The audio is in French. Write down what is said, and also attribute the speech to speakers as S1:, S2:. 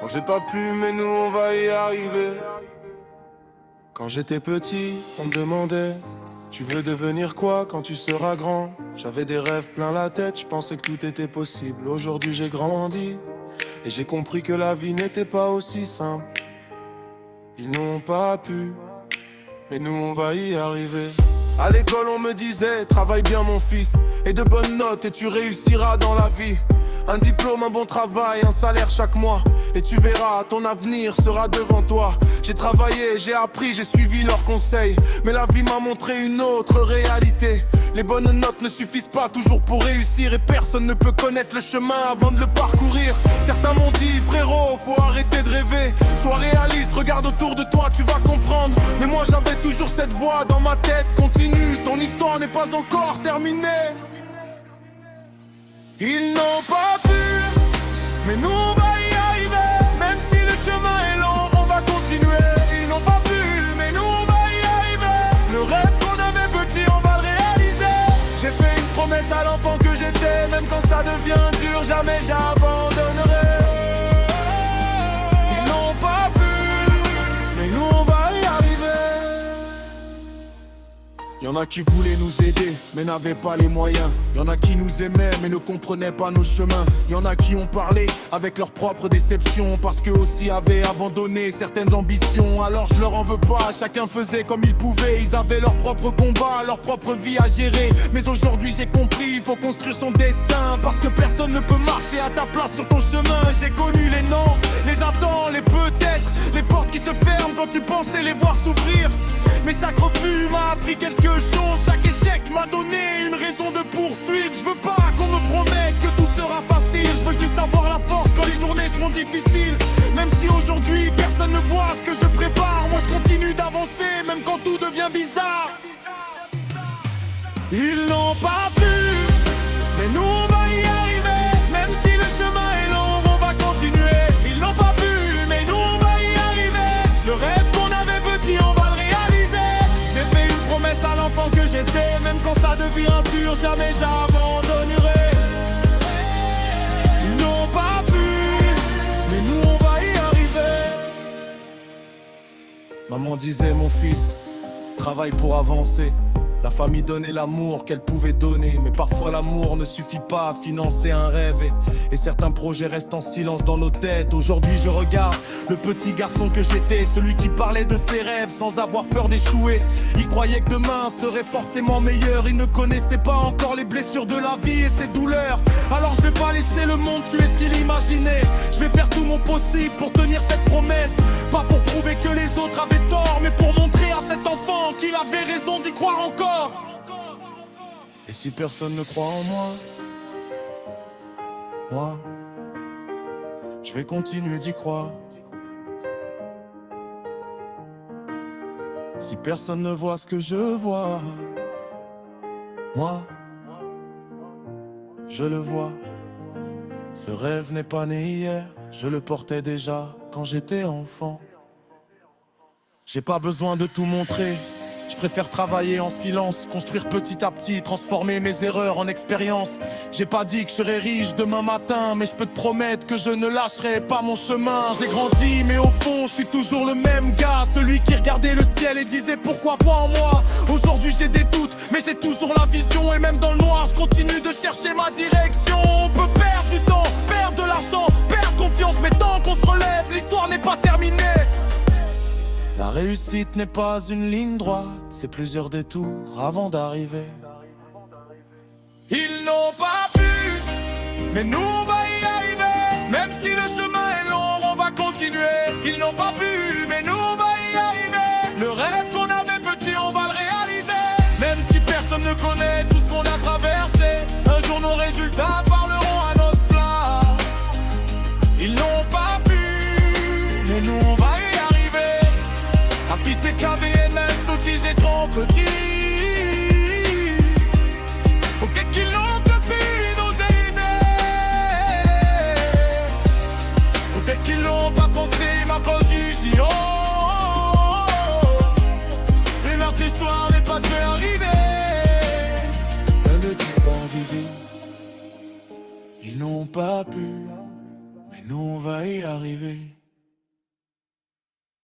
S1: Non, j'ai pas pu, mais nous on va y arriver. Quand j'étais petit, on me demandait: tu veux devenir quoi quand tu seras grand? J'avais des rêves plein la tête, je pensais que tout était possible. Aujourd'hui j'ai grandi et j'ai compris que la vie n'était pas aussi simple. Ils n'ont pas pu, mais nous on va y arriver. À l'école on me disait: travaille bien mon fils, et de bonnes notes et tu réussiras dans la vie. Un diplôme, un bon travail, un salaire chaque mois, et tu verras, ton avenir sera devant toi. J'ai travaillé, j'ai appris, j'ai suivi leurs conseils, mais la vie m'a montré une autre réalité. Les bonnes notes ne suffisent pas toujours pour réussir, et personne ne peut connaître le chemin avant de le parcourir. Certains m'ont dit: frérot, faut arrêter de rêver, sois réaliste, regarde autour de toi, tu vas comprendre. Mais moi j'avais toujours cette voix dans ma tête: continue, ton histoire n'est pas encore terminée. Ils n'ont pas pu, mais nous on va y arriver. Même si le chemin est long, on va continuer. Ils n'ont pas pu, mais nous on va y arriver. Le rêve qu'on avait petit, on va le réaliser. J'ai fait une promesse à l'enfant que j'étais: même quand ça devient dur, jamais j'abandonnerai. Ils n'ont pas pu, mais nous on va y arriver. Y'en a qui voulaient nous aider, mais n'avaient pas les moyens. Y'en a qui nous aimaient, mais ne comprenaient pas nos chemins. Y'en a qui ont parlé avec leurs propres déceptions, parce qu'eux aussi avaient abandonné certaines ambitions. Alors je leur en veux pas, chacun faisait comme il pouvait. Ils avaient leur propre combat, leur propre vie à gérer. Mais aujourd'hui j'ai compris, il faut construire son destin, parce que personne ne peut marcher à ta place sur ton chemin. J'ai connu les non, les attends, les peut-être, les portes qui se ferment quand tu pensais les voir s'ouvrir. Mais chaque refus m'a appris quelque chose, chaque échec m'a donné une raison de poursuivre. Je veux pas qu'on me promette que tout sera facile, je veux juste avoir la force quand les journées seront difficiles. Même si aujourd'hui personne ne voit ce que je prépare, moi je continue d'avancer même quand tout devient bizarre. Ils n'ont pas pu, mais nous on va y arriver. Même si le chemin est long, on va continuer. Ils n'ont pas pu, mais nous on va y arriver. Le rêve qu'on avait petit, on va le réaliser. J'ai fait une promesse à l'enfant que j'étais: même quand ça devient dur, jamais j'abandonnerai. Ils n'ont pas pu, mais nous on va y arriver. Maman disait: mon fils, travaille pour avancer. La famille donnait l'amour qu'elle pouvait donner, mais parfois l'amour ne suffit pas à financer un rêve, et certains projets restent en silence dans nos têtes. Aujourd'hui je regarde le petit garçon que j'étais, celui qui parlait de ses rêves sans avoir peur d'échouer. Il croyait que demain serait forcément meilleur, il ne connaissait pas encore les blessures de la vie et ses douleurs. Alors je vais pas laisser le monde tuer ce qu'il imaginait. Je vais faire tout mon possible pour tenir cette promesse, pas pour prouver que les autres avaient tort, mais pour montrer à cet enfant qu'il avait raison d'y croire encore. Et si personne ne croit en moi, je vais continuer d'y croire. Si personne ne voit ce que je vois, moi, je le vois. Ce rêve n'est pas né hier, je le portais déjà quand j'étais enfant. J'ai pas besoin de tout montrer, je préfère travailler en silence, construire petit à petit, transformer mes erreurs en expérience. J'ai pas dit que je serais riche demain matin, mais je peux te promettre que je ne lâcherai pas mon chemin. J'ai grandi, mais au fond, je suis toujours le même gars, celui qui regardait le ciel et disait pourquoi pas en moi. Aujourd'hui j'ai des doutes, mais j'ai toujours la vision, et même dans le noir, je continue de chercher ma direction. On peut perdre du temps, perdre de l'argent, perdre confiance, mais tant qu'on se relève, l'histoire n'est pas terminée. La réussite n'est pas une ligne droite, c'est plusieurs détours avant d'arriver. Ils n'ont pas pu, mais nous on va y arriver. Même si le chemin est long, on va continuer. Ils n'ont pas pu, mais nous on va y arriver. Le rêve qu'on avait petit, on va le réaliser. Même si personne ne connaît tout ce qu'on a traversé, un jour nos résultats parleront à notre place. Ils n'ont pas pu, mais nous on va y arriver. À pisser KVNF, tout trop petit. Faut qu'ils n'ont plus nos idées. Peut-être qu'ils n'ont pas compris ma position. Et notre histoire n'est pas déjà arrivée. Elle est pas vivée. Ils n'ont pas pu, mais nous on va y arriver.